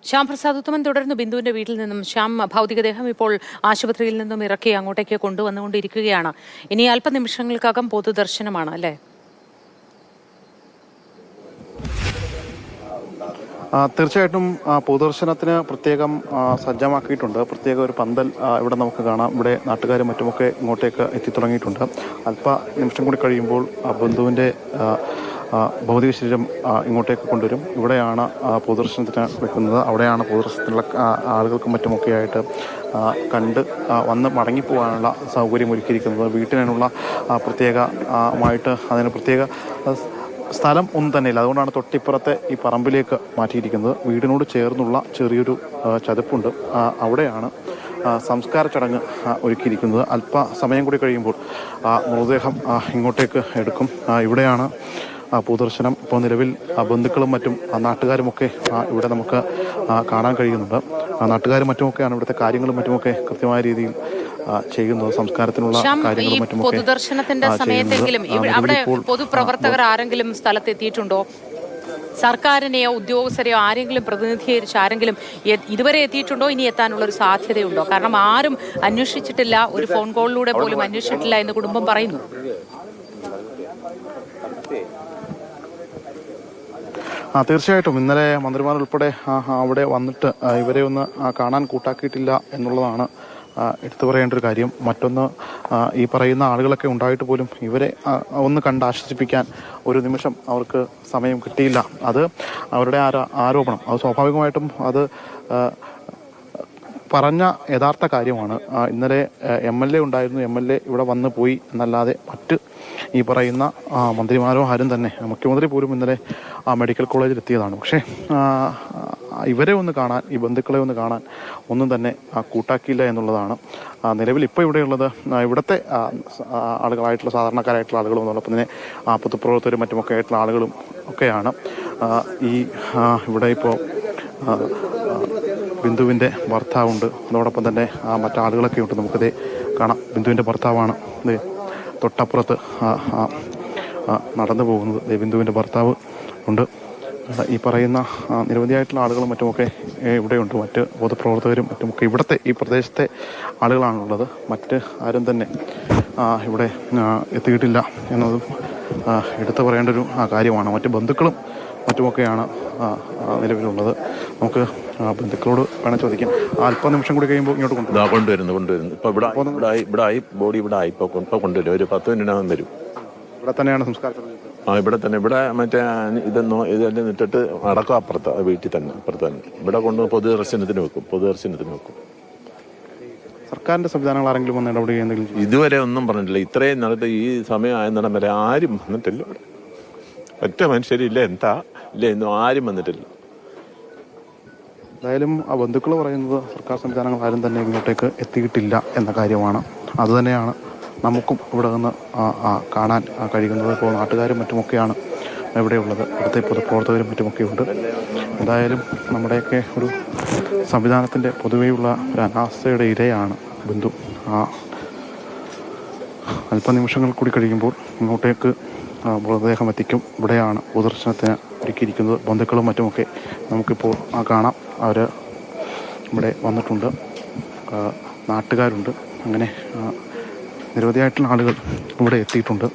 ശ്യാം പ്രസാദ് ഉത്തമൻ തുടർന്ന് ബിന്ദുവിന്റെ വീട്ടിൽ നിന്നും ശ്യാം ഭൗതികദേഹം ഇപ്പോൾ ആശുപത്രിയിൽ നിന്നും ഇറക്കി അങ്ങോട്ടേക്ക് കൊണ്ടുവന്നുകൊണ്ടിരിക്കുകയാണ്. ഇനി അല്പനിമിഷങ്ങൾക്കകം പൊതുദർശനമാണ് അല്ലേ? തീർച്ചയായിട്ടും പൊതുദർശനത്തിന് പ്രത്യേകം സജ്ജമാക്കിയിട്ടുണ്ട്. പ്രത്യേക ഒരു പന്തൽ ഇവിടെ നമുക്ക് കാണാം. ഇവിടെ നാട്ടുകാരും മറ്റുമൊക്കെ ഇങ്ങോട്ടേക്ക് എത്തിത്തുടങ്ങിയിട്ടുണ്ട്. അല്പ നിമിഷം കൂടി കഴിയുമ്പോൾ ബന്ധുവിൻ്റെ ഭൗതിക ശരീരം ഇങ്ങോട്ടേക്ക് കൊണ്ടുവരും. ഇവിടെയാണ് പൊതുദർശനത്തിന് വെക്കുന്നത്. അവിടെയാണ് പൊതുദർശനത്തിലുള്ള ആളുകൾക്കും മറ്റുമൊക്കെയായിട്ട് കണ്ട് വന്ന് മടങ്ങിപ്പോകാനുള്ള സൗകര്യം ഒരുക്കിയിരിക്കുന്നത്. വീട്ടിനുള്ള പ്രത്യേകമായിട്ട് അതിന് പ്രത്യേക സ്ഥലം ഒന്നും തന്നെയില്ല. അതുകൊണ്ടാണ് തൊട്ടിപ്പുറത്തെ ഈ പറമ്പിലേക്ക് മാറ്റിയിരിക്കുന്നത്. വീടിനോട് ചേർന്നുള്ള ചെറിയൊരു ചതുപ്പുണ്ട്. അവിടെയാണ് സംസ്കാര ചടങ്ങ് ഒരുക്കിയിരിക്കുന്നത്. അല്പസമയം കൂടി കഴിയുമ്പോൾ മൃതദേഹം ഇങ്ങോട്ടേക്ക് എടുക്കും. ഇവിടെയാണ് പൊതുദർശനം. ഇപ്പോൾ നിലവിൽ ബന്ധുക്കളും മറ്റും നാട്ടുകാരുമൊക്കെ ഇവിടെ നമുക്ക് കാണാൻ കഴിയുന്നുണ്ട്. നാട്ടുകാരും മറ്റുമൊക്കെയാണ് ഇവിടുത്തെ കാര്യങ്ങളും മറ്റുമൊക്കെ കൃത്യമായ രീതിയിൽ ചെയ്യുന്നത്. സംസ്കാരത്തിനുള്ള കാര്യങ്ങളും മറ്റുമൊക്കെ. പൊതുദർശനത്തിന്റെ സമയത്തെങ്കിലും അവിടെ പൊതുപ്രവർത്തകർ ആരെങ്കിലും സ്ഥലത്തെത്തിയിട്ടുണ്ടോ? സർക്കാരിനെയോ ഉദ്യോഗസ്ഥരെയോ ആരെങ്കിലും പ്രതിനിധീകരിച്ച് ആരെങ്കിലും ഇതുവരെ എത്തിയിട്ടുണ്ടോ? ഇനി എത്താനുള്ള ഒരു സാധ്യതയുണ്ടോ? കാരണം ആരും അന്വേഷിച്ചിട്ടില്ല, ഒരു ഫോൺ കോളിലൂടെ പോലും അന്വേഷിച്ചിട്ടില്ല എന്ന് കുടുംബം പറയുന്നു. തീർച്ചയായിട്ടും ഇന്നലെ മന്ത്രിമാർ ഉൾപ്പെടെ അവിടെ വന്നിട്ട് ഇവരെ ഒന്ന് കാണാൻ കൂട്ടാക്കിയിട്ടില്ല എന്നുള്ളതാണ് എടുത്തു പറയേണ്ട ഒരു കാര്യം. മറ്റൊന്ന്, ഈ പറയുന്ന ആളുകളൊക്കെ ഉണ്ടായിട്ട് പോലും ഇവരെ ഒന്ന് കണ്ട് ആശ്വസിപ്പിക്കാൻ ഒരു നിമിഷം അവർക്ക് സമയം കിട്ടിയില്ല. അത് അവരുടെ ആരോപണം. അത് സ്വാഭാവികമായിട്ടും അത് പറഞ്ഞ യഥാർത്ഥ കാര്യമാണ്. ഇന്നലെ MLA ഉണ്ടായിരുന്നു. MLA ഇവിടെ വന്ന് പോയി എന്നല്ലാതെ മറ്റ് ഈ പറയുന്ന മന്ത്രിമാരോ ആരും തന്നെ, മുഖ്യമന്ത്രി പോലും ഇന്നലെ മെഡിക്കൽ കോളേജിൽ എത്തിയതാണ്. പക്ഷേ ഇവരെ ഒന്ന് കാണാൻ, ഈ ബന്ധുക്കളെ ഒന്ന് കാണാൻ ഒന്നും തന്നെ കൂട്ടാക്കിയില്ല എന്നുള്ളതാണ് നിലവിൽ ഇപ്പോൾ ഇവിടെയുള്ളത്. ഇവിടുത്തെ ആളുകളായിട്ടുള്ള സാധാരണക്കാരായിട്ടുള്ള ആളുകളും അതോടൊപ്പം തന്നെ പൊതുപ്രവർത്തകരും മറ്റുമൊക്കെ ആയിട്ടുള്ള ആളുകളും ഒക്കെയാണ്. ഈ ഇവിടെ ഇപ്പോൾ ബിന്ദുവിൻ്റെ ഭർത്താവുണ്ട്. അതോടൊപ്പം തന്നെ മറ്റാളുകളൊക്കെ ഉണ്ട്. നമുക്കതേ കാണാം. ബിന്ദുവിൻ്റെ ഭർത്താവാണ് തൊട്ടപ്പുറത്ത് നടന്നു പോകുന്നത്. ബിന്ദുവിൻ്റെ ഭർത്താവ് ഉണ്ട്. ഈ പറയുന്ന നിരവധിയായിട്ടുള്ള ആളുകളും മറ്റുമൊക്കെ ഇവിടെയുണ്ട്. മറ്റ് പൊതുപ്രവർത്തകരും മറ്റുമൊക്കെ ഇവിടുത്തെ ഈ പ്രദേശത്തെ ആളുകളാണുള്ളത്. മറ്റ് ആരും തന്നെ ഇവിടെ എത്തിയിട്ടില്ല എന്നതും എടുത്തു പറയേണ്ട ഒരു കാര്യമാണ്. മറ്റ് ബന്ധുക്കളും മറ്റുമൊക്കെയാണ് നിലവിലുള്ളത്. നമുക്ക് ബന്ധുക്കളോട് വേണം ചോദിക്കാം. അല്പനിമിഷം കൂടി കഴിയുമ്പോൾ ഇങ്ങോട്ട് കൊണ്ടുവരുന്നു. ഇപ്പൊ ഇവിടെ ആയി ബോഡി ഇവിടെ ആയി ഇപ്പൊ കൊണ്ടുവരും. ഒരു 10 മിനിറ്റിനകം വരും. ഇവിടെ തന്നെയാണ് സംസ്കാരം. ഇവിടെ തന്നെ. ഇവിടെ മറ്റേ ഇതെല്ലാം ഇട്ടിട്ട് അടക്കം അപ്പുറത്ത് വീട്ടിൽ തന്നെ അപ്പുറത്ത് തന്നെ. ഇവിടെ കൊണ്ട് പൊതുദർശനത്തിന് വെക്കും. സർക്കാരിന്റെ സംവിധാനങ്ങൾ ആരെങ്കിലും വന്ന് ഇടപെടുകയും ഇതുവരെ ഒന്നും പറഞ്ഞിട്ടില്ല. ഇത്രയും നടത്ത ഈ സമയം ആയെന്നിടം വരെ ആരും വന്നിട്ടില്ല. ഇവിടെ ഒറ്റ മനുഷ്യരില്ല, ഇന്നും ആരും വന്നിട്ടില്ല. എന്തായാലും ആ ബന്ധുക്കൾ പറയുന്നത് സർക്കാർ സംവിധാനങ്ങൾ ആരും തന്നെ ഇങ്ങോട്ടേക്ക് എത്തിയിട്ടില്ല എന്ന കാര്യമാണ്. അതുതന്നെയാണ് നമുക്കും ഇവിടെ നിന്ന് കാണാൻ കഴിയുന്നത്. ഇപ്പോൾ നാട്ടുകാരും മറ്റുമൊക്കെയാണ് ഇവിടെയുള്ളത്. ഇവിടുത്തെ പൊതുപ്രവർത്തകരും മറ്റുമൊക്കെ ഉണ്ട്. എന്തായാലും നമ്മുടെയൊക്കെ ഒരു സംവിധാനത്തിൻ്റെ പൊതുവെയുള്ള ഒരു അനാസ്ഥയുടെ ഇരയാണ് ബിന്ദു. അല്പനിമിഷങ്ങൾ കൂടി കഴിയുമ്പോൾ ഇങ്ങോട്ടേക്ക് മൃതദേഹം എത്തിക്കും. ഇവിടെയാണ് പൊതുദർശനത്തിന് ഒരുക്കിയിരിക്കുന്നത്. ബന്ധുക്കളും മറ്റുമൊക്കെ നമുക്കിപ്പോൾ കാണാം. അവർ ഇവിടെ വന്നിട്ടുണ്ട്. നാട്ടുകാരുണ്ട്. അങ്ങനെ നിരവധിയായിട്ടുള്ള ആളുകൾ ഇവിടെ എത്തിയിട്ടുണ്ട്.